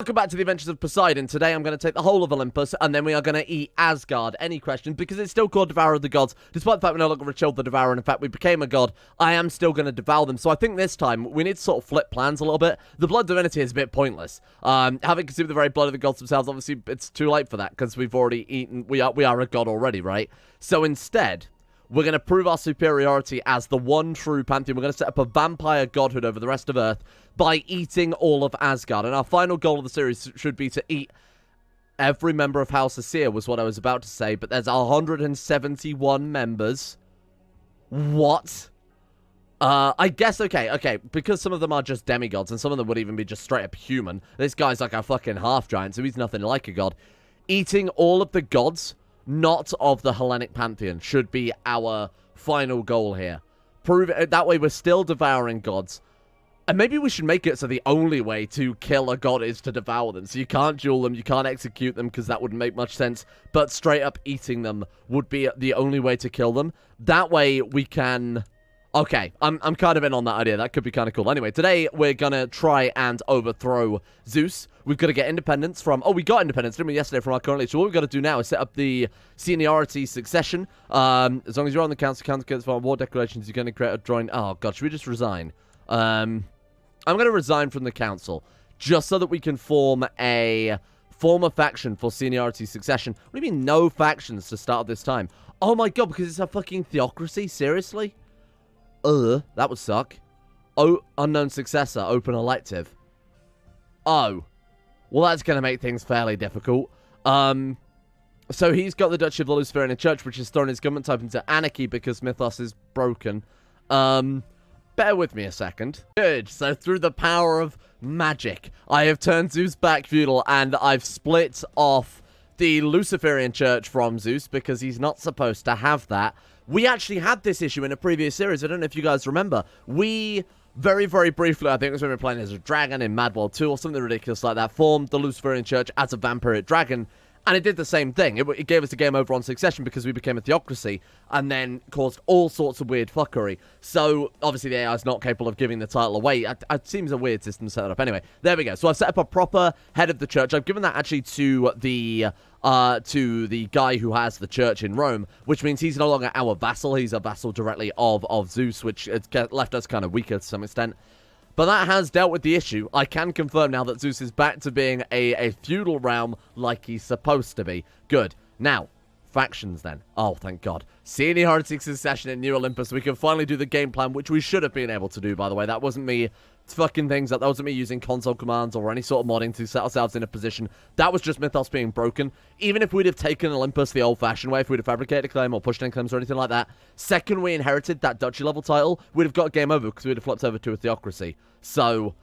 Welcome back to the Adventures of Poseidon. Today I'm going to take the whole of Olympus, and then we are going to eat Asgard. Any questions? Because it's still called Devourer of the Gods. Despite the fact we no longer killed the Devourer, and in fact we became a god, I am still going to devour them. So I think this time we need to sort of flip plans a little bit. The blood divinity is a bit pointless. Having consumed the very blood of the gods themselves, obviously it's too late for that, because we've already eaten, we are a god already, right? So instead, we're going to prove our superiority as the one true Pantheon. We're going to set up a vampire godhood over the rest of Earth by eating all of Asgard. And our final goal of the series should be to eat every member of House Aesir, was what I was about to say. But there's 171 members. What? I guess, okay, because some of them are just demigods, and some of them would even be just straight up human. This guy's like a fucking half-giant, so he's nothing like a god. Eating all of the gods, not of the Hellenic Pantheon, should be our final goal here. Prove it, that way we're still devouring gods. And maybe we should make it so the only way to kill a god is to devour them. So you can't duel them, you can't execute them, because that wouldn't make much sense. But straight up eating them would be the only way to kill them. That way we can... Okay, I'm kind of in on that idea. That could be kind of cool. Anyway, today we're going to try and overthrow Zeus. We've got to get independence from... Oh, we got independence, didn't we, yesterday from our current leader? So what we've got to do now is set up the seniority succession. As long as you're on the council for war declarations, you're going to create a joint... Oh, God, should we just resign? I'm going to resign from the council, just so that we can form a faction for seniority succession. What do you mean, no factions to start this time? Oh my god, because it's a fucking theocracy? Seriously? That would suck. Oh, unknown successor, open elective. Oh. Well, that's going to make things fairly difficult. So he's got the Duchy of the Luciferian Church, which has thrown his government type into anarchy because Mythos is broken. Bear with me a second. Good. So through the power of magic, I have turned Zeus back feudal, and I've split off the Luciferian Church from Zeus because he's not supposed to have that. We actually had this issue in a previous series. I don't know if you guys remember. We very, very briefly, I think it was when we were playing as a dragon in Mad World 2 or something ridiculous like that, formed the Luciferian Church as a vampiric dragon. And it did the same thing. It gave us a game over on Succession because we became a theocracy and then caused all sorts of weird fuckery. So, obviously, the AI is not capable of giving the title away. It seems a weird system to set it up. Anyway, there we go. So, I've set up a proper head of the church. I've given that actually to the guy who has the church in Rome, which means he's no longer our vassal. He's a vassal directly of Zeus, which has left us kind of weaker to some extent. But that has dealt with the issue. I can confirm now that Zeus is back to being a feudal realm like he's supposed to be. Good. Now, factions then. Oh, thank God. Seniority succession in New Olympus. We can finally do the game plan, which we should have been able to do, by the way. That wasn't me fucking things up. That wasn't me using console commands or any sort of modding to set ourselves in a position. That was just Mythos being broken. Even if we'd have taken Olympus the old-fashioned way, if we'd have fabricated a claim or pushed in claims or anything like that, second we inherited that duchy level title, we'd have got game over because we'd have flipped over to a theocracy. So,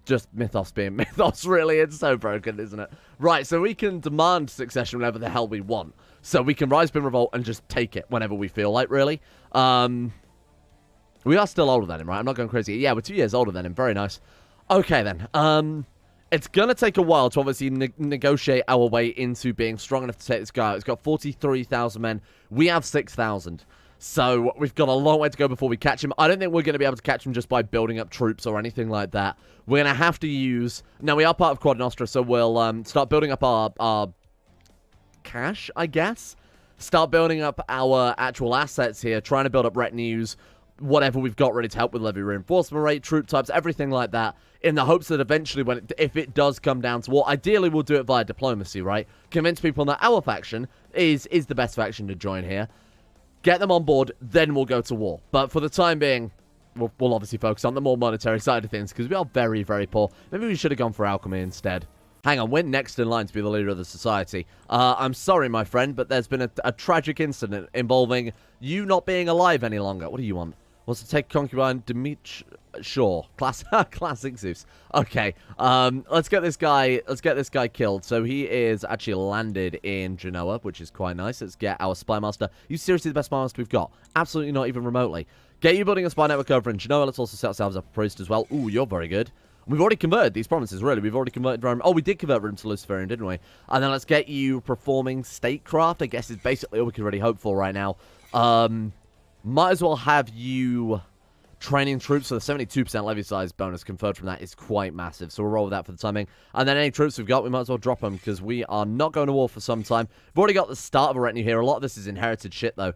just Mythos being Mythos, really. It's so broken, isn't it? Right, so we can demand succession whenever the hell we want. So we can rise, bin, revolt, and just take it whenever we feel like, really. We are still older than him, right? I'm not going crazy. Yeah, we're 2 years older than him. Very nice. Okay, then. It's going to take a while to obviously negotiate our way into being strong enough to take this guy out. It's got 43,000 men. We have 6,000. So we've got a long way to go before we catch him. I don't think we're going to be able to catch him just by building up troops or anything like that. We're going to have to use... Now, we are part of Quad Nostra, so we'll start building up our cash, I guess. Start building up our actual assets here, trying to build up retinues, whatever we've got ready to help with levy reinforcement rate, troop types, everything like that, in the hopes that eventually, if it does come down to war, ideally we'll do it via diplomacy, right? Convince people that our faction is the best faction to join here. Get them on board, then we'll go to war. But for the time being, we'll obviously focus on the more monetary side of things, because we are very, very poor. Maybe we should have gone for alchemy instead. Hang on, we're next in line to be the leader of the society. I'm sorry, my friend, but there's been a tragic incident involving you not being alive any longer. What do you want? Wants to take concubine Dimitri Shaw. Classic Zeus. Okay. Let's get this guy killed. So he is actually landed in Genoa, which is quite nice. Let's get our spy master. You seriously the best spy master we've got? Absolutely not even remotely. Get you building a spy network over in Genoa. Let's also set ourselves up a priest as well. Ooh, you're very good. We've already converted these provinces, really. We've already converted Rome. Oh, we did convert Rome to Luciferian, didn't we? And then let's get you performing statecraft, I guess is basically all we can really hope for right now. Might as well have you training troops. So the 72% levy size bonus conferred from that is quite massive. So we'll roll with that for the timing. And then any troops we've got, we might as well drop them because we are not going to war for some time. We've already got the start of a retinue here. A lot of this is inherited shit, though.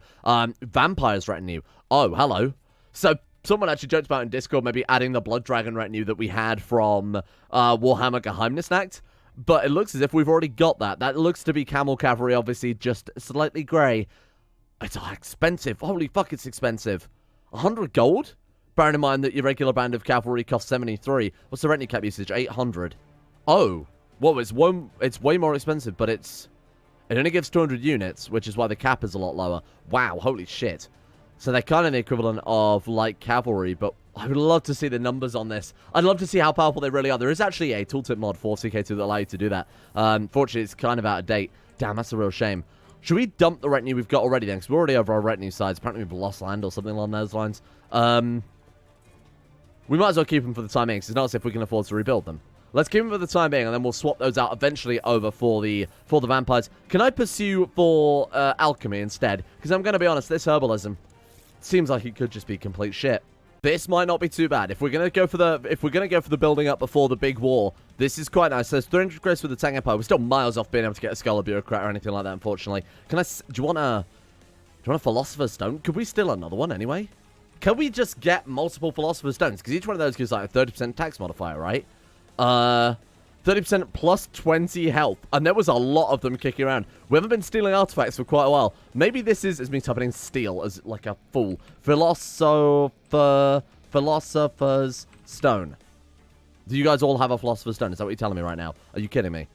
Vampires retinue. Oh, hello. So someone actually joked about in Discord maybe adding the Blood Dragon retinue that we had from Warhammer Geheimnisnacht. But it looks as if we've already got that. That looks to be Camel Cavalry, obviously, just slightly grey. It's expensive. Holy fuck, it's expensive. 100 gold? Bearing in mind that your regular band of cavalry costs 73. What's the retinue cap usage? 800. Oh. Well, it's way more expensive, but it only gives 200 units, which is why the cap is a lot lower. Wow, holy shit. So they're kind of the equivalent of light cavalry, but I would love to see the numbers on this. I'd love to see how powerful they really are. There is actually a tooltip mod for CK2 that allows you to do that. Fortunately, it's kind of out of date. Damn, that's a real shame. Should we dump the retinue we've got already then? Because we're already over our retinue size. Apparently we've lost land or something along those lines. We might as well keep them for the time being, because it's not as if we can afford to rebuild them. Let's keep them for the time being, and then we'll swap those out eventually over for the vampires. Can I pursue for alchemy instead? Because I'm going to be honest, this herbalism seems like it could just be complete shit. This might not be too bad. If we're gonna go for the building up before the big war, this is quite nice. There's 300 grace with the Tang Empire. We're still miles off being able to get a Scholar Bureaucrat or anything like that, unfortunately. Do you want a Philosopher's Stone? Could we steal another one anyway? Can we just get multiple Philosopher's Stones? Because each one of those gives like a 30% tax modifier, right? 30% plus 20 health. And there was a lot of them kicking around. We haven't been stealing artifacts for quite a while. Maybe this is me typing in steal as like a fool. Philosopher's Stone. Do you guys all have a Philosopher's Stone? Is that what you're telling me right now? Are you kidding me?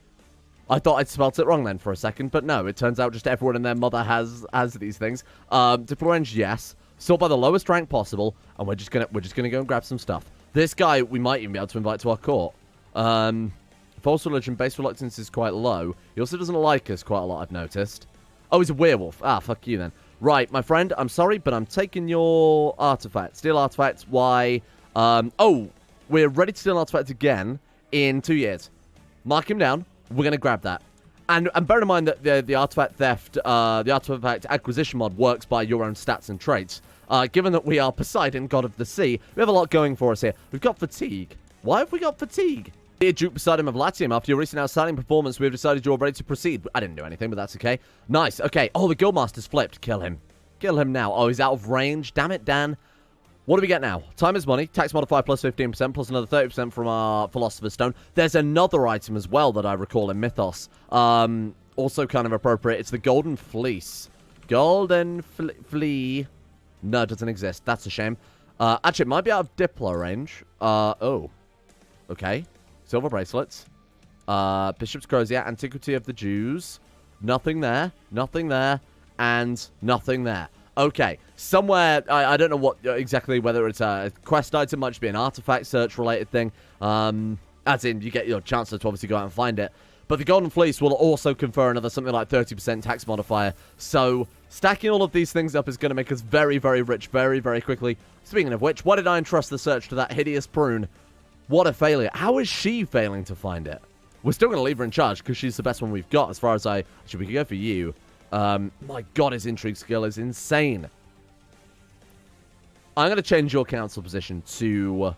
I thought I'd spelt it wrong then for a second, but no, it turns out just everyone and their mother has these things. Deplorange, yes. Sort by the lowest rank possible, and we're just gonna go and grab some stuff. This guy we might even be able to invite to our court. False religion, base reluctance is quite low. He also doesn't like us quite a lot, I've noticed. Oh, he's a werewolf. Ah, fuck you then. Right, my friend, I'm sorry, but I'm taking your artifact. Steal artifacts, why? Oh, we're ready to steal an artifact again in 2 years. Mark him down. We're going to grab that. And bear in mind that the artifact theft, the artifact acquisition mod works by your own stats and traits. Given that we are Poseidon, god of the sea, we have a lot going for us here. We've got fatigue. Why have we got fatigue? Dear Duke Poseidon of Latium, after your recent outstanding performance, we have decided you're ready to proceed. I didn't do anything, but that's okay. Nice. Okay. Oh, the Guildmaster's flipped. Kill him. Kill him now. Oh, he's out of range. Damn it, Dan. What do we get now? Time is money. Tax modifier plus 15%, plus another 30% from our Philosopher's Stone. There's another item as well that I recall in Mythos. Also kind of appropriate. It's the Golden Fleece. Golden Flea. No, it doesn't exist. That's a shame. Actually, it might be out of Diplo range. Oh. Okay. Silver bracelets. Bishop's Crozier. Antiquity of the Jews. Nothing there. Nothing there. And nothing there. Okay. Somewhere, I don't know what exactly, whether it's a quest item, might just be an artifact search related thing. As in, you get your chance to obviously go out and find it. But the Golden Fleece will also confer another something like 30% tax modifier. So, stacking all of these things up is going to make us very, very rich very, very quickly. Speaking of which, why did I entrust the search to that hideous prune? What a failure. How is she failing to find it? We're still going to leave her in charge because she's the best one we've got as far as Actually, we could go for you. My god, his intrigue skill is insane. I'm going to change your council position to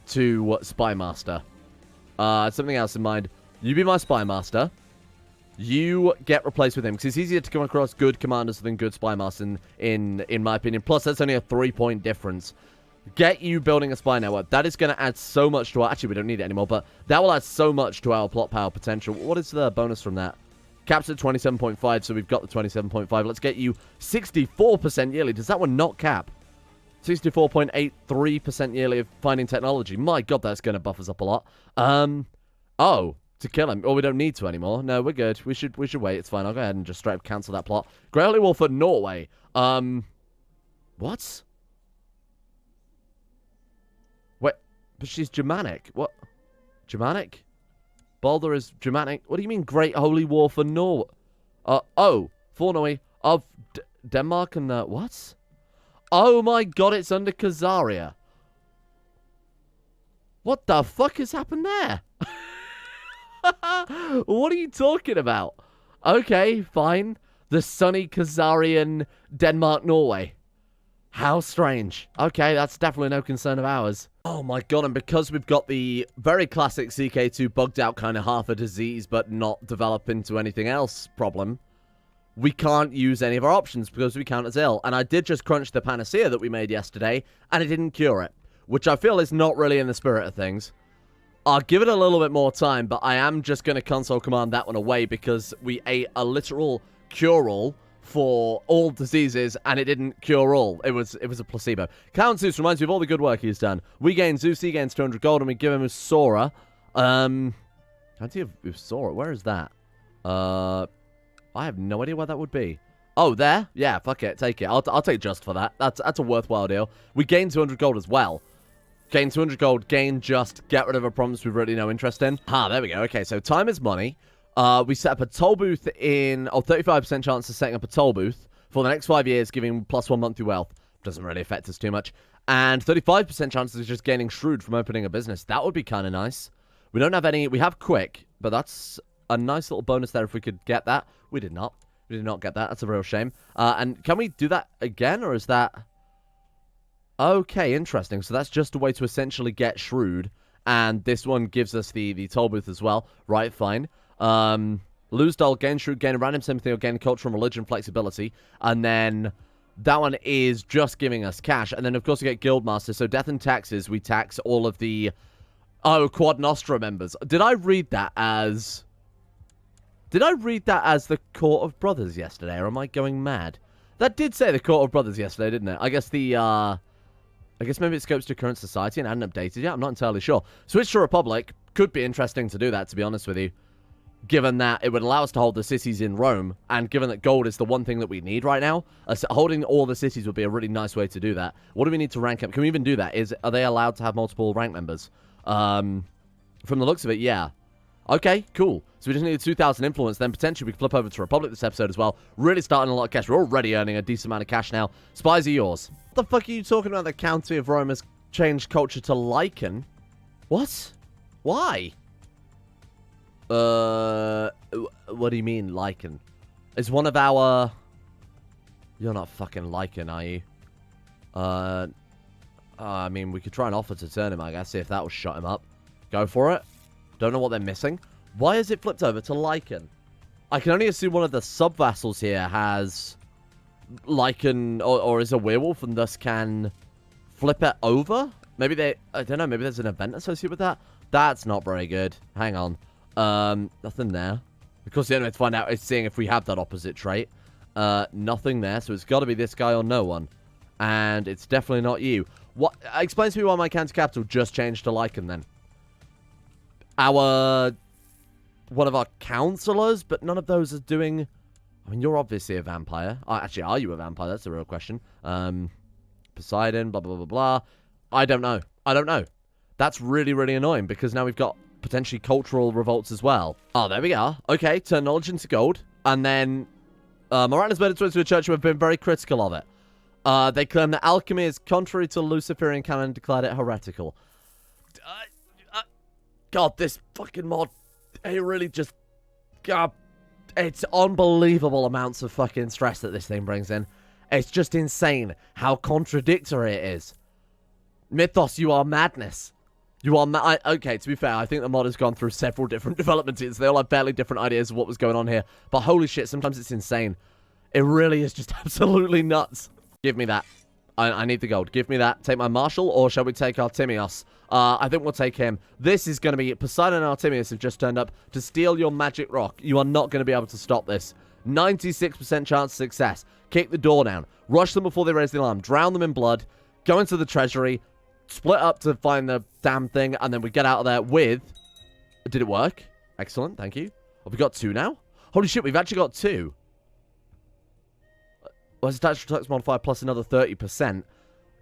Spy Master. Something else in mind. You be my Spy Master. You get replaced with him because it's easier to come across good commanders than good Spy Masters in my opinion. Plus, that's only a 3-point difference. Get you building a spy network. That is going to add so much to our... Actually, we don't need it anymore, but that will add so much to our plot power potential. What is the bonus from that? Caps at 27.5, so we've got the 27.5. Let's get you 64% yearly. Does that one not cap? 64.83% yearly of finding technology. My god, that's going to buff us up a lot. Oh, to kill him. Oh, we don't need to anymore. No, we're good. We should wait. It's fine. I'll go ahead and just straight up cancel that plot. Grey Holy Wolf for Norway. What? Wait, but she's Germanic. What? Germanic? Balder is Germanic. What do you mean Great Holy War for Norway? Oh, for Norway of Denmark and what? Oh my god, it's under Khazaria. What the fuck has happened there? What are you talking about? Okay, fine. The sunny Khazarian Denmark, Norway. How strange. Okay, that's definitely no concern of ours. Oh my god, and because we've got the very classic CK2 bugged out kind of half a disease but not develop into anything else problem, we can't use any of our options because we count as ill. And I did just crunch the panacea that we made yesterday, and it didn't cure it, which I feel is not really in the spirit of things. I'll give it a little bit more time, but I am just going to console command that one away because we ate a literal cure-all for all diseases, and it didn't cure all. It was a placebo. Count Zeus reminds me of all the good work he's done. We gain Zeus, he gains 200 gold, and we give him Usura. How do you have Usura? Where is that? I have no idea where that would be. Oh, there? Yeah, fuck it. Take it. I'll take just for that. That's a worthwhile deal. We gain 200 gold as well. Gain 200 gold, gain just, get rid of a promise we've really no interest in. Ah, there we go. Okay, so time is money. We set up a toll booth in... 35% chance of setting up a toll booth for the next 5 years, giving +1 monthly wealth. Doesn't really affect us too much. And 35% chances of just gaining shrewd from opening a business. That would be kind of nice. We don't have any... We have quick, but that's a nice little bonus there if we could get that. We did not. We did not get that. That's a real shame. And can we do that again, or is that... Okay, interesting. So that's just a way to essentially get shrewd. And this one gives us the toll booth as well. Right, fine. Lose dull, gain shrewd, gain random sympathy, or gain culture and religion flexibility. And then that one is just giving us cash. And then, of course, we get Guildmaster. So death and taxes, we tax all of the... Oh, Quad Nostra members. Did I read that as... Did I read that as the Court of Brothers yesterday, or am I going mad? That did say the Court of Brothers yesterday, didn't it? I guess the, I guess maybe it scopes to current society and hadn't updated yet. I'm not entirely sure. Switch to Republic. Could be interesting to do that, to be honest with you. Given that it would allow us to hold the cities in Rome, and given that gold is the one thing that we need right now, holding all the cities would be a really nice way to do that. What do we need to rank up? Can we even do that? Are they allowed to have multiple rank members? From the looks of it, yeah. Okay, cool. So we just need 2,000 influence, then potentially we can flip over to Republic this episode as well. Really starting a lot of cash. We're already earning a decent amount of cash now. Spies are yours. What the fuck are you talking about? The County of Rome has changed culture to Lichen? What? Why? What do you mean, Lichen? Is one of our... You're not fucking Lichen, are you? I mean, we could try and offer to turn him, I guess, see if that will shut him up. Go for it. Don't know what they're missing. Why is it flipped over to Lichen? I can only assume one of the sub-vassals here has Lichen, or is a werewolf, and thus can flip it over? Maybe they... I don't know, maybe there's an event associated with that? That's not very good. Hang on. Nothing there. Of course, the only way to find out is seeing if we have that opposite trait. Nothing there, so it's got to be this guy or no one. And it's definitely not you. What? Explain to me why my county capital just changed to Lichen, then. One of our counselors, but none of those are doing... I mean, you're obviously a vampire. Actually, are you a vampire? That's the real question. Poseidon, blah, blah, blah, blah. I don't know. I don't know. That's really, really annoying, because now we've got potentially cultural revolts as well. Oh, there we are. Okay, turn knowledge into gold. And then, Moran's made its way to a church who have been very critical of it. They claim that alchemy is contrary to Luciferian canon and declared it heretical. God, this fucking mod, it really just... God, it's unbelievable amounts of fucking stress that this thing brings in. It's just insane how contradictory it is. Mythos, you are madness. You are okay, to be fair, I think the mod has gone through several different development teams. They all have fairly different ideas of what was going on here. But holy shit, sometimes it's insane. It really is just absolutely nuts. Give me that. I need the gold. Give me that. Take my Marshal, or shall we take Artemios? I think we'll take him. This is going to be... Poseidon and Artemios have just turned up to steal your magic rock. You are not going to be able to stop this. 96% chance of success. Kick the door down. Rush them before they raise the alarm. Drown them in blood. Go into the treasury. Split up to find the damn thing. And then we get out of there with... Did it work? Excellent. Thank you. Have we got 2 now? Holy shit, we've actually got 2. Was attached to modifier plus another 30%.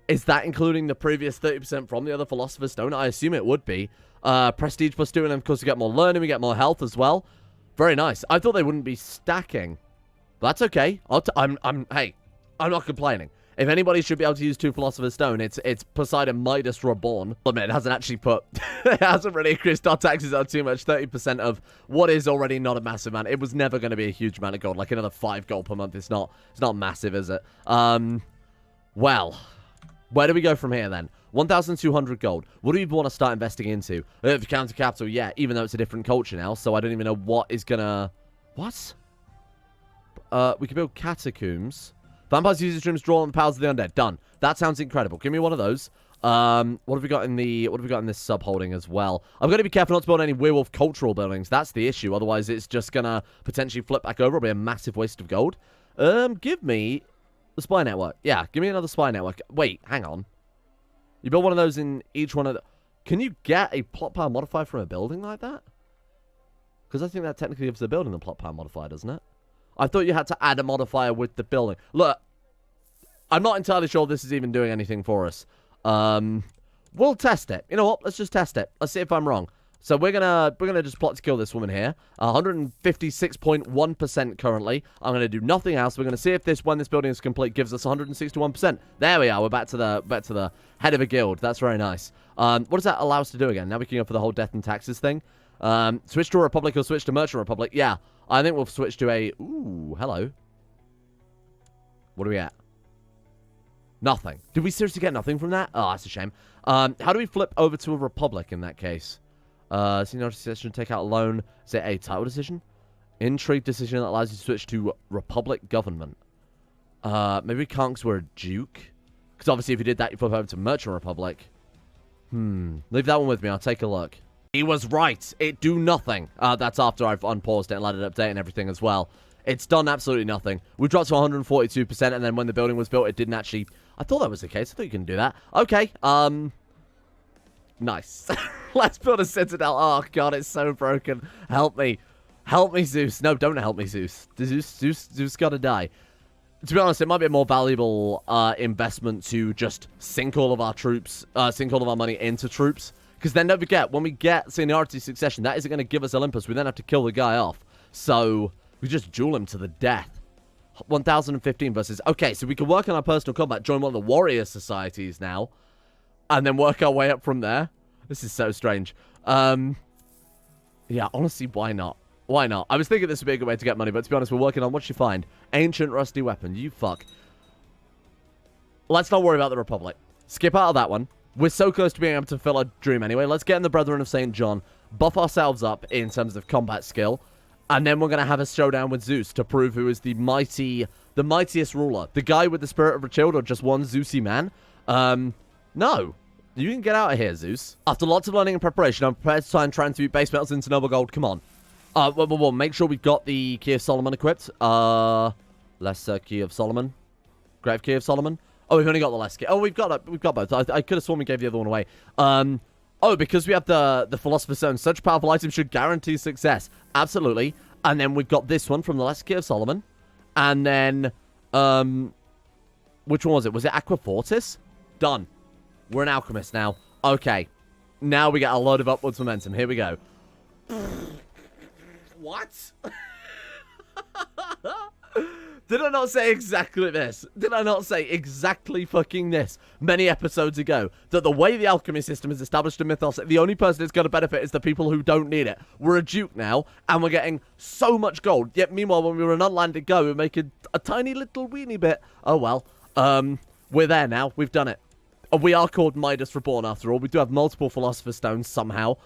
Is that including the previous 30% from the other Philosopher's Stone? I assume it would be. Prestige plus 2, and of course we get more learning, we get more health as well. Very nice. I thought they wouldn't be stacking. But that's okay. Hey, I'm not complaining. If anybody should be able to use 2 Philosopher's Stone, it's Poseidon Midas Reborn. I mean, it hasn't actually put... it hasn't really increased our taxes out too much. 30% of what is already not a massive amount. It was never going to be a huge amount of gold. Like another 5 gold per month. It's not massive, is it? Well, where do we go from here, then? 1,200 gold. What do you want to start investing into? The counter capital, yeah, even though it's a different culture now, so I don't even know what is gonna... What? We can build catacombs. Vampires use dreams, draw on the powers of the undead. Done. That sounds incredible. Give me one of those. What have we got in this sub-holding as well? I'm going to be careful not to build any werewolf cultural buildings. That's the issue. Otherwise, it's just going to potentially flip back over. It'll be a massive waste of gold. Give me the spy network. Yeah, give me another spy network. Wait, hang on. You build one of those in each one of the... Can you get a plot power modifier from a building like that? Because I think that technically gives the building the plot power modifier, doesn't it? I thought you had to add a modifier with the building. Look, I'm not entirely sure this is even doing anything for us. We'll test it. You know what? Let's just test it. Let's see if I'm wrong. So we're gonna just plot to kill this woman here. 156.1% currently. I'm gonna do nothing else. We're gonna see if when this building is complete, gives us 161%. There we are. We're back to the head of a guild. That's very nice. What does that allow us to do again? Now we can go for the whole death and taxes thing. Switch to a republic or switch to merchant republic. Yeah, I think we'll switch to a... Ooh, hello. What are we at? Nothing. Did we seriously get nothing from that? Oh, that's a shame. How do we flip over to a republic in that case? Senior decision, take out a loan. Is it a title decision? Intrigue decision that allows you to switch to republic government. Maybe we can't because we're a duke. Because obviously if you did that, you flip over to merchant republic. Leave that one with me. I'll take a look. He was right. It do nothing. That's after I've unpaused it and let it update and everything as well. It's done absolutely nothing. We dropped to 142%, and then when the building was built, it didn't actually... I thought that was the case. I thought you can do that. Okay. Nice. Let's build a citadel. Oh, God, it's so broken. Help me. Help me, Zeus. No, don't help me, Zeus. Zeus gotta die. To be honest, it might be a more valuable investment to just sink all of our troops, sink all of our money into troops. Because then don't forget, when we get seniority succession, that isn't going to give us Olympus. We then have to kill the guy off. So... we just duel him to the death. 1,015 versus... Okay, so we can work on our personal combat, join one of the warrior societies now, and then work our way up from there. This is so strange. Yeah, honestly, why not? Why not? I was thinking this would be a good way to get money, but to be honest, we're working on... What you find? Ancient rusty weapon. You fuck. Let's not worry about the Republic. Skip out of that one. We're so close to being able to fill our dream anyway. Let's get in the Brethren of St. John, buff ourselves up in terms of combat skill, and then we're going to have a showdown with Zeus to prove who is the mightiest ruler. The guy with the spirit of Rothschild or just one Zeusy man? No. You can get out of here, Zeus. After lots of learning and preparation, I'm prepared to try and transmute base metals into noble gold. Come on. Well, make sure we've got the Key of Solomon equipped. Lesser Key of Solomon. Grave Key of Solomon. Oh, we've only got the less key. Oh, we've got both. I could have sworn we gave the other one away. Oh, because we have the Philosopher's Stone. Such powerful items should guarantee success. Absolutely. And then we've got this one from the Lesser Key of Solomon. And then, which one was it? Was it Aqua Fortis? Done. We're an alchemist now. Okay. Now we get a load of upwards momentum. Here we go. What? Did I not say exactly this? Did I not say exactly fucking this many episodes ago? That the way the alchemy system is established in Mythos, the only person that's going to benefit is the people who don't need it. We're a duke now, and we're getting so much gold. Yet, meanwhile, when we were an unlanded go, we were making a tiny little weeny bit. Oh, well. We're there now. We've done it. We are called Midas Reborn, after all. We do have multiple Philosopher's Stones somehow.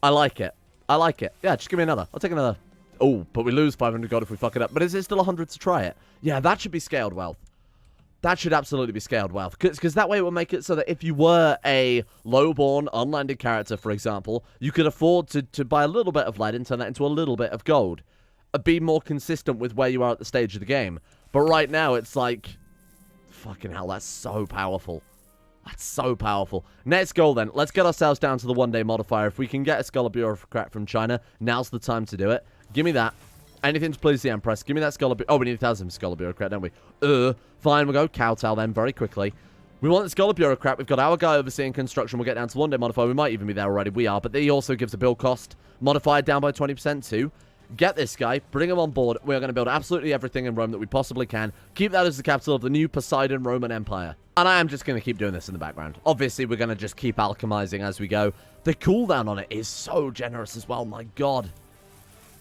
I like it. I like it. Yeah, just give me another. I'll take another. Oh, but we lose 500 gold if we fuck it up. But is it still 100 to try it? Yeah, that should be scaled wealth. That should absolutely be scaled wealth. Because that way it will make it so that if you were a low-born, unlanded character, for example, you could afford to buy a little bit of lead and turn that into a little bit of gold. Be more consistent with where you are at the stage of the game. But right now, it's like... fucking hell, that's so powerful. That's so powerful. Next goal, then. Let's get ourselves down to the one-day modifier. If we can get a Scholar Bureaucrat from China, now's the time to do it. Give me that. Anything to please the Empress. Give me that Scholar... Oh, we need 1,000 Scholar Bureaucrat, don't we? Fine, we'll go Cowtail then, very quickly. We want the Scholar Bureaucrat. We've got our guy overseeing construction. We'll get down to one-day modifier. We might even be there already. We are, but he also gives a build cost modifier down by 20% too. Get this guy. Bring him on board. We are going to build absolutely everything in Rome that we possibly can. Keep that as the capital of the new Poseidon Roman Empire. And I am just going to keep doing this in the background. Obviously, we're going to just keep alchemizing as we go. The cooldown on it is so generous as well. My God.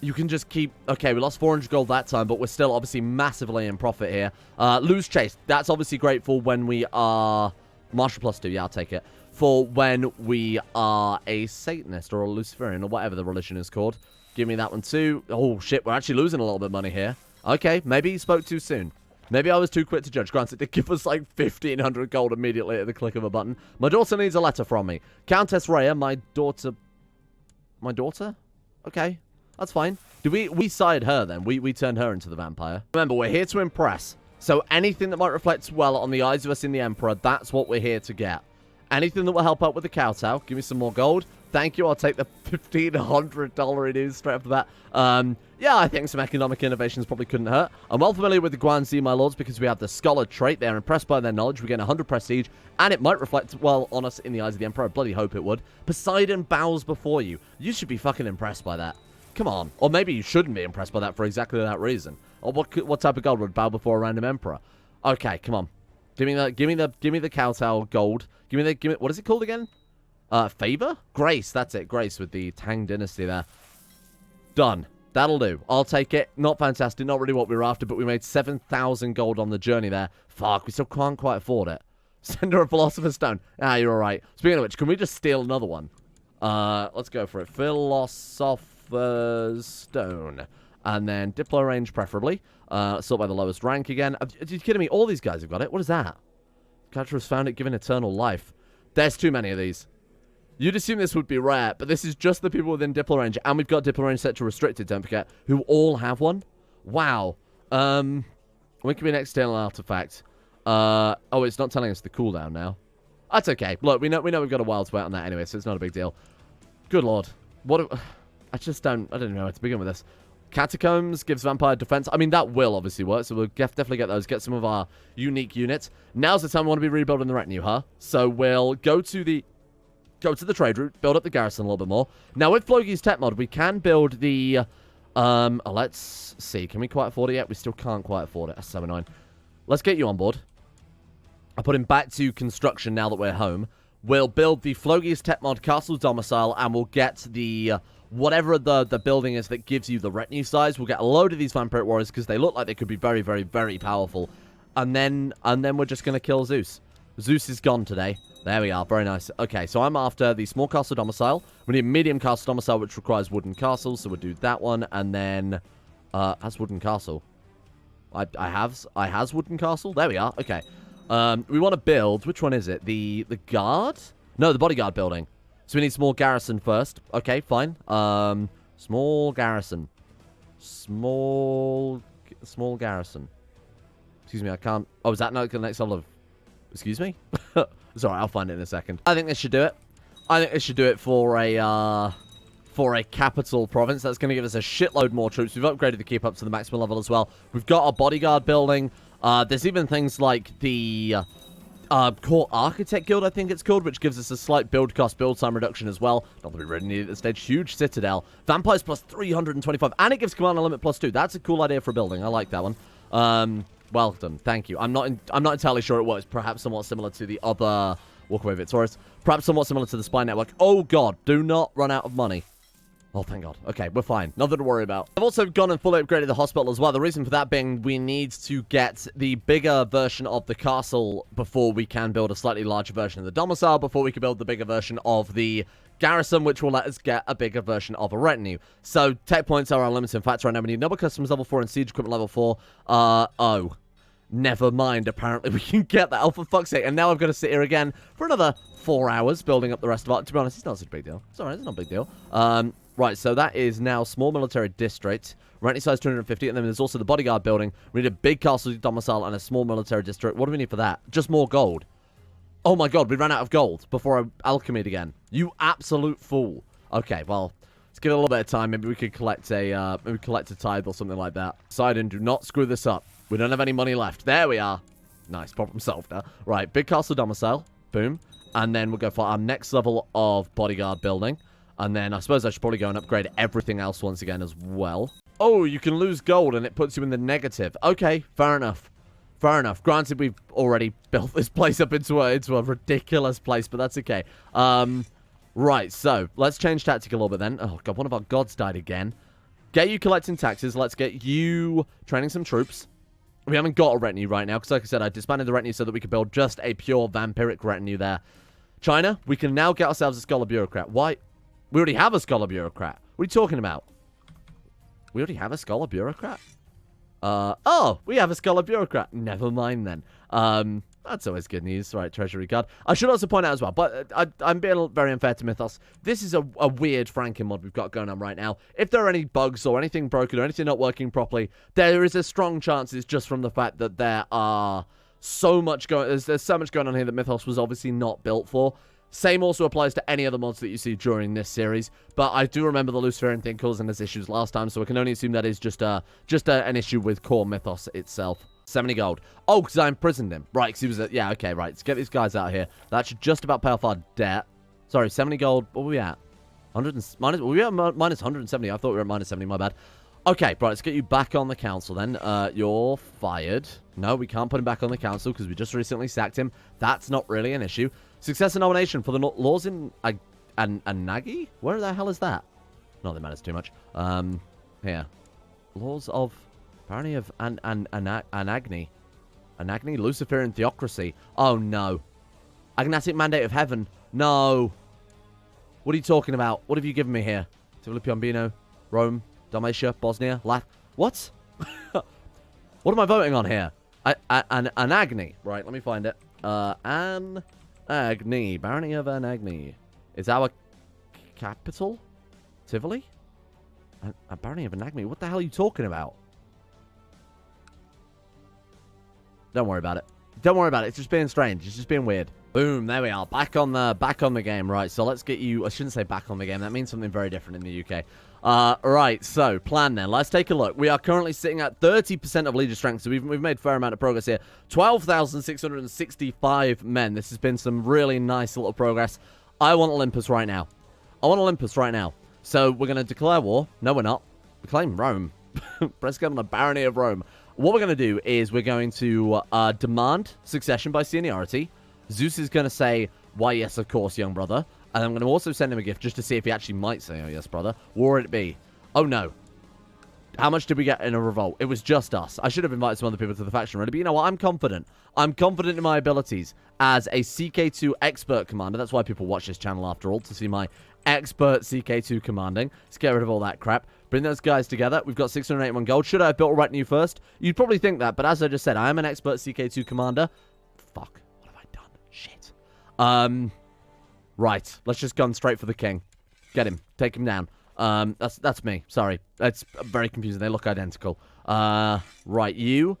You can just keep... Okay, we lost 400 gold that time, but we're still obviously massively in profit here. Lose chase. That's obviously great for when we are... Martial +2. Yeah, I'll take it. For when we are a Satanist or a Luciferian or whatever the religion is called. Give me that one too. Oh, shit. We're actually losing a little bit of money here. Okay, maybe he spoke too soon. Maybe I was too quick to judge. Granted, they give us like 1,500 gold immediately at the click of a button. My daughter needs a letter from me. Countess Rhea, my daughter... My daughter? Okay. That's fine. We sired her then? We turned her into the vampire. Remember, we're here to impress. So anything that might reflect well on the eyes of us in the Emperor, that's what we're here to get. Anything that will help out with the kowtow. Give me some more gold. Thank you. I'll take the $1,500 it is straight off the bat. Yeah, I think some economic innovations probably couldn't hurt. I'm well familiar with the Guanxi, my lords, because we have the scholar trait. They're impressed by their knowledge. We gain 100 prestige, and it might reflect well on us in the eyes of the Emperor. I bloody hope it would. Poseidon bows before you. You should be fucking impressed by that. Come on. Or maybe you shouldn't be impressed by that for exactly that reason. Or what type of god would bow before a random emperor? Okay, come on. Give me the kowtow gold. Give me what is it called again? Favor? Grace, that's it. Grace with the Tang dynasty there. Done. That'll do. I'll take it. Not fantastic. Not really what we were after, but we made 7,000 gold on the journey there. Fuck, we still can't quite afford it. Send her a Philosopher's Stone. Ah, you're alright. Speaking of which, can we just steal another one? Let's go for it. Philosopher's Stone. And then Diplo range, preferably. Sort by the lowest rank again. Are you kidding me? All these guys have got it. What is that? Catcher has found it, given eternal life. There's too many of these. You'd assume this would be rare, but this is just the people within Diplo range. And we've got Diplo range set to restricted, don't forget, who all have one. Wow. When can be an external artifact? Oh, it's not telling us the cooldown now. That's okay. Look, we know we've got a while to wait on that anyway, so it's not a big deal. Good lord. I don't know how to begin with this. Catacombs gives vampire defense. I mean, that will obviously work, so we'll definitely get those. Get some of our unique units. Now's the time we want to be rebuilding the retinue, huh? So we'll go to the trade route, build up the garrison a little bit more. Now, with Floki's tech mod, we can build the... let's see. Can we quite afford it yet? We still can't quite afford it. That's so annoying. Let's get you on board. I'll put him back to construction now that we're home. We'll build the Floki's tech mod castle domicile, and we'll get the... whatever the building is that gives you the retinue size. We'll get a load of these vampire warriors because they look like they could be very, very, very powerful. And then we're just going to kill Zeus. Zeus is gone today. There we are. Very nice. Okay, so I'm after the small castle domicile. We need a medium castle domicile, which requires wooden castles. So we'll do that one. And then... has wooden castle. I has wooden castle. There we are. Okay. We want to build... Which one is it? The guard? No, the bodyguard building. So we need small garrison first. Okay, fine. Small garrison. Small garrison. Excuse me, I can't... Oh, is that not the next level of... Excuse me? Sorry, I'll find it in a second. I think this should do it. I think this should do it for a capital province. That's going to give us a shitload more troops. We've upgraded the keep up to the maximum level as well. We've got our bodyguard building. There's even things like the... Core Architect Guild, I think it's called, which gives us a slight build cost, build time reduction as well. Not that we really need it at this stage. Huge Citadel. Vampires plus 325. And it gives Command Limit plus 2. That's a cool idea for a building. I like that one. Well done. Thank you. I'm not entirely sure it works. Perhaps somewhat similar to the other Walkaway Victorious. Perhaps somewhat similar to the Spy Network. Oh, God. Do not run out of money. Oh, thank God. Okay, we're fine. Nothing to worry about. I've also gone and fully upgraded the hospital as well. The reason for that being we need to get the bigger version of the castle before we can build a slightly larger version of the domicile, before we can build the bigger version of the garrison, which will let us get a bigger version of a retinue. So, tech points are unlimited. In fact, right now we need noble customs level 4 and siege equipment level 4. Oh. Never mind, apparently we can get that. Oh, for fuck's sake. And now I've got to sit here again for another 4 hours building up the rest of it. To be honest, it's not such a big deal. It's alright, it's not a big deal. Right, so that is now small military district. Retinue size 250, and then there's also the bodyguard building. We need a big castle domicile and a small military district. What do we need for that? Just more gold. Oh my god, we ran out of gold before I alchemied again. You absolute fool. Okay, well, let's give it a little bit of time. Maybe we could collect a tithe or something like that. Poseidon, do not screw this up. We don't have any money left. There we are. Nice, problem solved. Right, big castle domicile. Boom. And then we'll go for our next level of bodyguard building. And then I suppose I should probably go and upgrade everything else once again as well. Oh, you can lose gold and it puts you in the negative. Okay, fair enough. Fair enough. Granted, we've already built this place up into a ridiculous place, but that's okay. Right, so let's change tactic a little bit then. Oh, God, one of our gods died again. Get you collecting taxes. Let's get you training some troops. We haven't got a retinue right now, because like I said, I disbanded the retinue so that we could build just a pure vampiric retinue there. China, we can now get ourselves a scholar bureaucrat. Why? We already have a scholar bureaucrat. What are you talking about? We already have a scholar bureaucrat? Oh, we have a scholar bureaucrat. Never mind then. That's always good news. Right, treasury card. I should also point out as well, but I'm being very unfair to Mythos. This is a weird Franken mod we've got going on right now. If there are any bugs or anything broken or anything not working properly, there is a strong chance it's just from the fact that there are so much there's so much going on here that Mythos was obviously not built for. Same also applies to any other mods that you see during this series, but I do remember the Luciferian thing causing us issues last time, so I can only assume that is just an issue with core Mythos itself. 70 gold. Oh, because I imprisoned him. Right, because he was yeah, okay, right. Let's get these guys out here. That should just about pay off our debt. Sorry, 70 gold. What were we at? Were we at minus 170? I thought we were at minus 70, my bad. Okay, right, let's get you back on the council then. You're fired. No, we can't put him back on the council because we just recently sacked him. That's not really an issue. Successor nomination for the laws in Anagi? Where the hell is that? Not that matters too much. Here. Laws of Barony of Anagni. Anagni? Luciferian theocracy. Oh, no. Agnatic mandate of heaven. No. What are you talking about? What have you given me here? Olympian, Rome, Dalmatia, Bosnia, what? What am I voting on here? Anagni. Right, let me find it. Anagni. Barony of Anagni. Is our capital Tivoli? Barony of Anagni. What the hell are you talking about? Don't worry about it. Don't worry about it. It's just being strange. It's just being weird. Boom. There we are. Back on the game. Right. So let's get you. I shouldn't say back on the game. That means something very different in the UK. Right. So plan then. Let's take a look. We are currently sitting at 30% of leader strength. So we've made a fair amount of progress here. 12,665 men. This has been some really nice little progress. I want Olympus right now. I want Olympus right now. So we're going to declare war. No, we're not. We claim Rome. Press go on the Barony of Rome. What we're going to do is we're going to demand succession by seniority. Zeus is going to say, why, yes, of course, young brother. And I'm going to also send him a gift just to see if he actually might say, oh, yes, brother. What would it be? Oh, no. How much did we get in a revolt? It was just us. I should have invited some other people to the faction, really. But you know what? I'm confident. I'm confident in my abilities as a CK2 expert commander. That's why people watch this channel, after all, to see my expert CK2 commanding. Let's get rid of all that crap. Bring those guys together. We've got 681 gold. Should I have built a retinue first? You'd probably think that, but as I just said, I am an expert CK2 commander. Fuck. What have I done? Shit. Right. Let's just gun straight for the king. Get him. Take him down. That's me. Sorry. That's very confusing. They look identical. Right. You.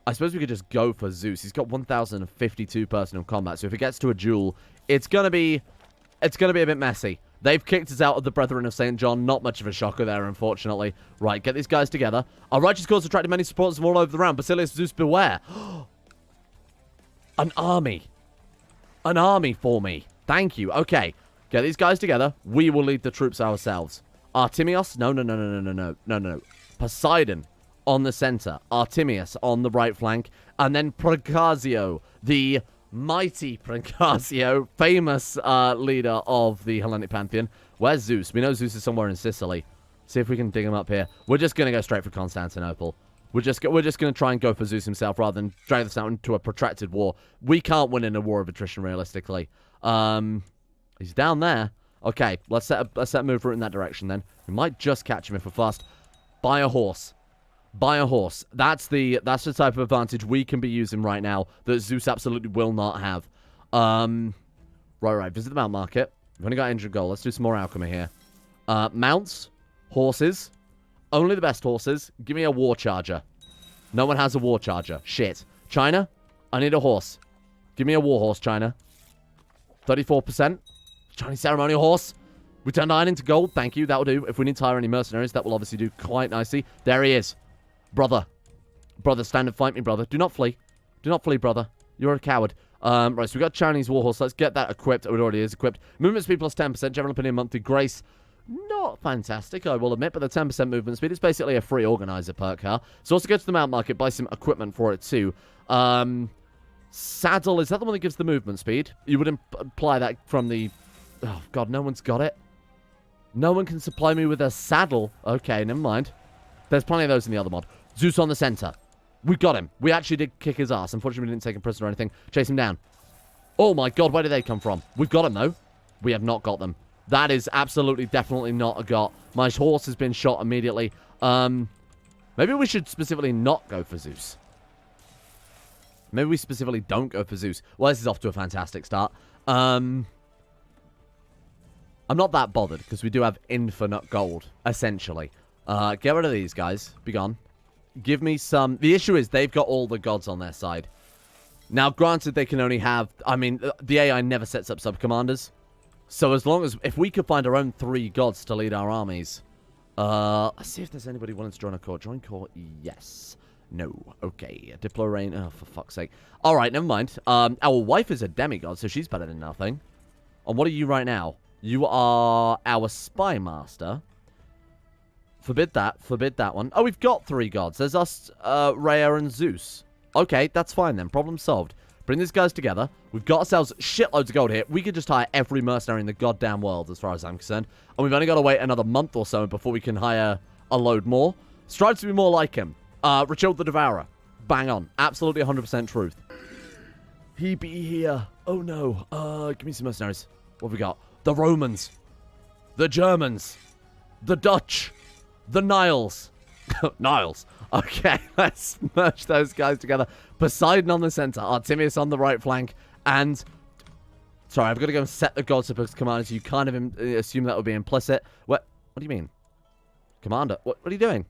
I suppose we could just go for Zeus. He's got 1,052 personal combat, so if it gets to a duel, it's gonna be a bit messy. They've kicked us out of the Brethren of St. John. Not much of a shocker there, unfortunately. Right, get these guys together. Our righteous cause attracted many supporters from all over the realm. Basilius, Zeus, beware. An army. An army for me. Thank you. Okay, get these guys together. We will lead the troops ourselves. Artemios? No. Poseidon on the center. Artemius on the right flank. And then Procasio, the mighty Procasio, famous leader of the Hellenic Pantheon. Where's Zeus? We know Zeus is somewhere in Sicily. See if we can dig him up here. We're just going to go straight for Constantinople. We're just going to try and go for Zeus himself rather than drag this out into a protracted war. We can't win in a war of attrition, realistically. He's down there. Okay, let's set a move route in that direction then. We might just catch him if we're fast. Buy a horse. Buy a horse. That's the type of advantage we can be using right now that Zeus absolutely will not have. Right. Visit the mount market. We've only got 100 gold. Let's do some more alchemy here. Mounts. Horses. Only the best horses. Give me a war charger. No one has a war charger. Shit. China, I need a horse. Give me a war horse, China. 34%. Chinese ceremonial horse. We turned iron into gold. Thank you. That'll do. If we need to hire any mercenaries, that will obviously do quite nicely. There he is. Brother, stand and fight me, brother. Do not flee. Do not flee, brother. You're a coward. Right, so we got Chinese Warhorse. Let's get that equipped. Oh, it already is equipped. Movement speed plus 10%. General opinion monthly grace. Not fantastic, I will admit, but the 10% movement speed is basically a free organizer perk here. So also go to the mount market, buy some equipment for it too. Saddle, is that the one that gives the movement speed? You would imply that from the... Oh, God, no one's got it. No one can supply me with a saddle. Okay, never mind. There's plenty of those in the other mod. Zeus on the center. We got him. We actually did kick his ass. Unfortunately, we didn't take him prisoner or anything. Chase him down. Oh my god, where did they come from? We've got him, though. We have not got them. That is absolutely, definitely not a got. My horse has been shot immediately. Maybe we should specifically not go for Zeus. Maybe we specifically don't go for Zeus. Well, this is off to a fantastic start. I'm not that bothered, because we do have infinite gold, essentially. Get rid of these guys. Be gone. Give me some... The issue is they've got all the gods on their side. Now, granted, they can only have... I mean, the AI never sets up sub-commanders. So as long as... If we could find our own 3 gods to lead our armies... Let's see if there's anybody willing to join a court. Join court? Yes. No. Okay. Diplo Rain. Oh, for fuck's sake. Alright, never mind. Our wife is a demigod, so she's better than nothing. And what are you right now? You are our spy master. Forbid that. Forbid that one. Oh, we've got 3 gods. There's us, Rhea, and Zeus. Okay, that's fine then. Problem solved. Bring these guys together. We've got ourselves shitloads of gold here. We could just hire every mercenary in the goddamn world, as far as I'm concerned. And we've only got to wait another month or so before we can hire a load more. Strive to be more like him. Rochild the Devourer. Bang on. Absolutely 100% truth. He be here. Oh, no. Give me some mercenaries. What have we got? The Romans. The Germans. The Dutch. The Niles. Niles. Okay, let's merge those guys together. Poseidon on the center. Artemius on the right flank. And... Sorry, I've got to go and set the gods up as commanders. You kind of assume that would be implicit. What do you mean? Commander? What are you doing?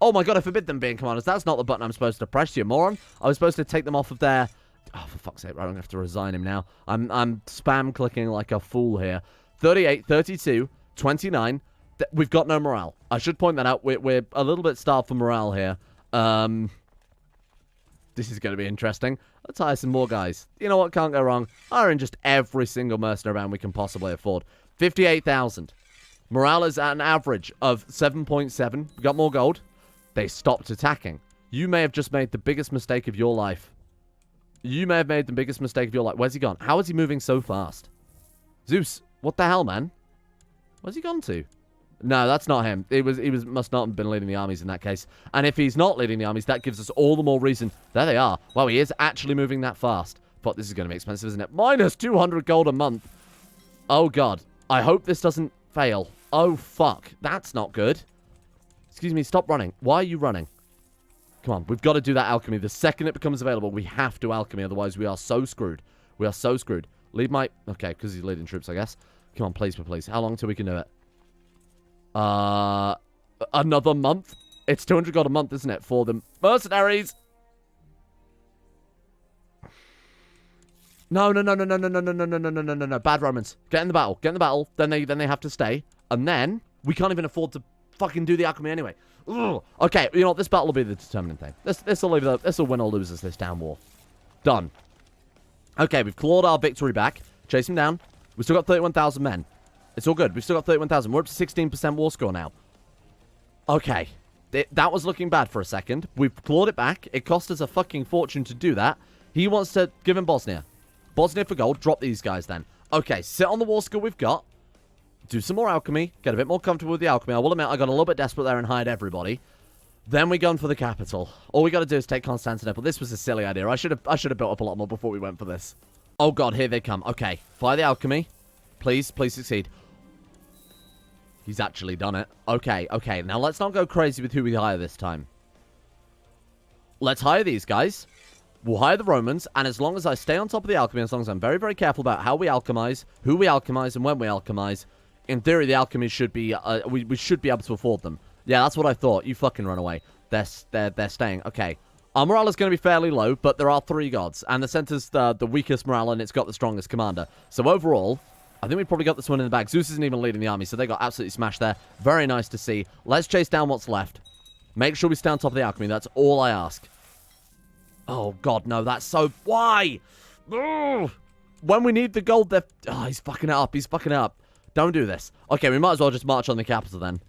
Oh my god, I forbid them being commanders. That's not the button I'm supposed to press, you moron. I was supposed to take them off of their... Oh, for fuck's sake, right, I'm going to have to resign him now. I'm spam clicking like a fool here. 38, 32, 29... We've got no morale. I should point that out. We're a little bit starved for morale here. This is going to be interesting. Let's hire some more guys. You know what? Can't go wrong. Hiring just every single mercenary around we can possibly afford. 58,000. Morale is at an average of 7.7. We got more gold. They stopped attacking. You may have just made the biggest mistake of your life. You may have made the biggest mistake of your life. Where's he gone? How is he moving so fast? Zeus, what the hell, man? Where's he gone to? No, that's not him. He must not have been leading the armies in that case. And if he's not leading the armies, that gives us all the more reason. There they are. Wow, he is actually moving that fast. But this is going to be expensive, isn't it? Minus 200 gold a month. Oh, God. I hope this doesn't fail. Oh, fuck. That's not good. Excuse me, stop running. Why are you running? Come on, we've got to do that alchemy. The second it becomes available, we have to alchemy. Otherwise, we are so screwed. We are so screwed. Lead my... Okay, because he's leading troops, I guess. Come on, please, please. How long till we can do it? Another month? It's 200 gold a month, isn't it? For the mercenaries. No. Bad Romans. Get in the battle. Get in the battle. Then they have to stay. And then we can't even afford to fucking do the alchemy anyway. Ugh. Okay, you know what? This battle will be the determining thing. This will win or lose us this damn war. Done. Okay, we've clawed our victory back. Chase him down. We've still got 31,000 men. It's all good. We've still got 31,000. We're up to 16% war score now. Okay. That was looking bad for a second. We've clawed it back. It cost us a fucking fortune to do that. He wants to give him Bosnia. Bosnia for gold. Drop these guys then. Okay, sit on the war score we've got. Do some more alchemy. Get a bit more comfortable with the alchemy. I will admit I got a little bit desperate there and hired everybody. Then we gone for the capital. All we got to do is take Constantinople. This was a silly idea. I should have built up a lot more before we went for this. Oh god, here they come. Okay, fire the alchemy. Please succeed. He's actually done it. Okay. Now let's not go crazy with who we hire this time. Let's hire these guys. We'll hire the Romans, and as long as I stay on top of the alchemy, as long as I'm very, very careful about how we alchemize, who we alchemize, and when we alchemize, in theory, the alchemy should be, we should be able to afford them. Yeah, that's what I thought. You fucking run away. They're staying. Okay. Our morale is going to be fairly low, but there are 3 gods, and the center's the weakest morale, and it's got the strongest commander. So overall... I think we probably got this one in the bag. Zeus isn't even leading the army, so they got absolutely smashed there. Very nice to see. Let's chase down what's left. Make sure we stay on top of the alchemy. That's all I ask. Oh, God, no. That's so... Why? Ugh. When we need the gold, they're... Oh, he's fucking it up. He's fucking it up. Don't do this. Okay, we might as well just march on the capital then.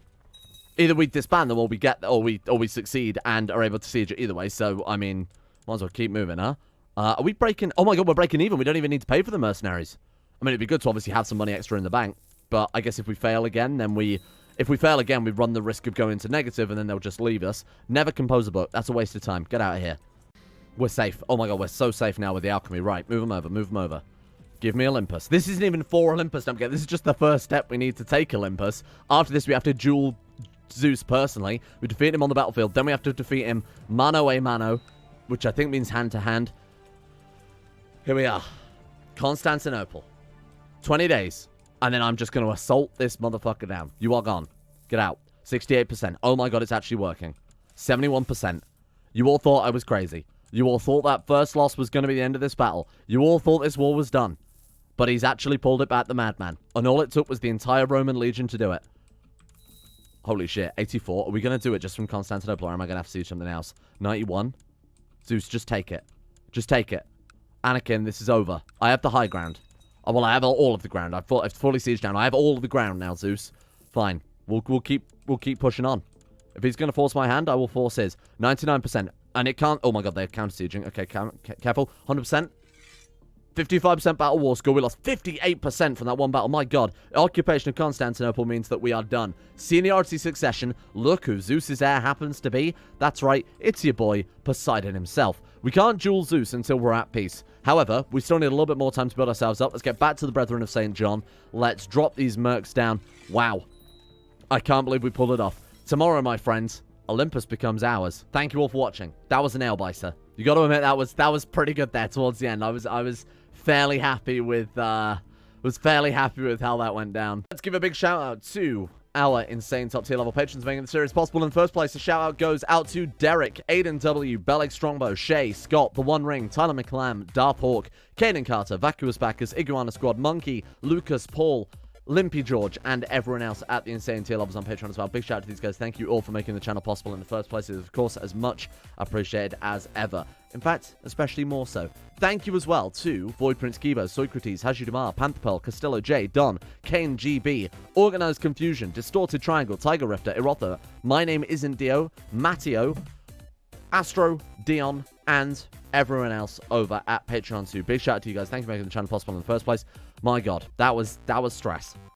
Either we disband them or we succeed and are able to siege it either way. So, I mean, might as well keep moving, huh? Are we breaking... Oh, my God, we're breaking even. We don't even need to pay for the mercenaries. I mean, it'd be good to obviously have some money extra in the bank. But I guess if we fail again, then we run the risk of going to negative, and then they'll just leave us. Never compose a book. That's a waste of time. Get out of here. We're safe. Oh my god, we're so safe now with the alchemy. Right, move them over, move them over. Give me Olympus. This isn't even for Olympus, don't forget. This is just the first step we need to take Olympus. After this, we have to duel Zeus personally. We defeat him on the battlefield. Then we have to defeat him mano a mano, which I think means hand to hand. Here we are. Constantinople. 20 days. And then I'm just going to assault this motherfucker down. You are gone. Get out. 68%. Oh my god, it's actually working. 71%. You all thought I was crazy. You all thought that first loss was going to be the end of this battle. You all thought this war was done. But he's actually pulled it back, the madman. And all it took was the entire Roman legion to do it. Holy shit. 84. Are we going to do it just from Constantinople, or am I going to have to do something else? 91. Zeus, just take it. Just take it. Anakin, this is over. I have the high ground. Oh, well, I have all of the ground. I've fully sieged down. I have all of the ground now, Zeus. Fine. We'll keep pushing on. If he's going to force my hand, I will force his. 99%. And it can't... Oh my god, they're counter-sieging. Okay, careful. 100%. 55% battle war score. We lost 58% from that one battle. My god. Occupation of Constantinople means that we are done. Seniority succession. Look who Zeus's heir happens to be. That's right. It's your boy, Poseidon himself. We can't duel Zeus until we're at peace. However, we still need a little bit more time to build ourselves up. Let's get back to the Brethren of St. John. Let's drop these mercs down. Wow. I can't believe we pulled it off. Tomorrow, my friends, Olympus becomes ours. Thank you all for watching. That was a nail biter. You got to admit that was pretty good there towards the end. I was fairly happy with how that went down. Let's give a big shout out to our insane top tier level patrons making the series possible. In the first place, a shout out goes out to Derek, Aiden W, Belleg Strongbow, Shay, Scott, The One Ring, Tyler McClam, Darth Hawk, Caden Carter, Vacuous Backers, Iguana Squad, Monkey, Lucas, Paul, Limpy George, and everyone else at the insane tier levels on Patreon as well. Big shout out to these guys. Thank you all for making the channel possible in the first place. It is, of course, as much appreciated as ever. In fact, especially more so. Thank you as well to Void Prince Kibo, Socrates, Hajudamar, Pantherpearl, Castillo J, Don, Kane GB, Organized Confusion, Distorted Triangle, Tiger Rifter, Erotha, My Name Isn't Dio, Matteo, Astro, Dion, and everyone else over at Patreon too. Big shout out to you guys. Thank you for making the channel possible in the first place. My god, that was stress.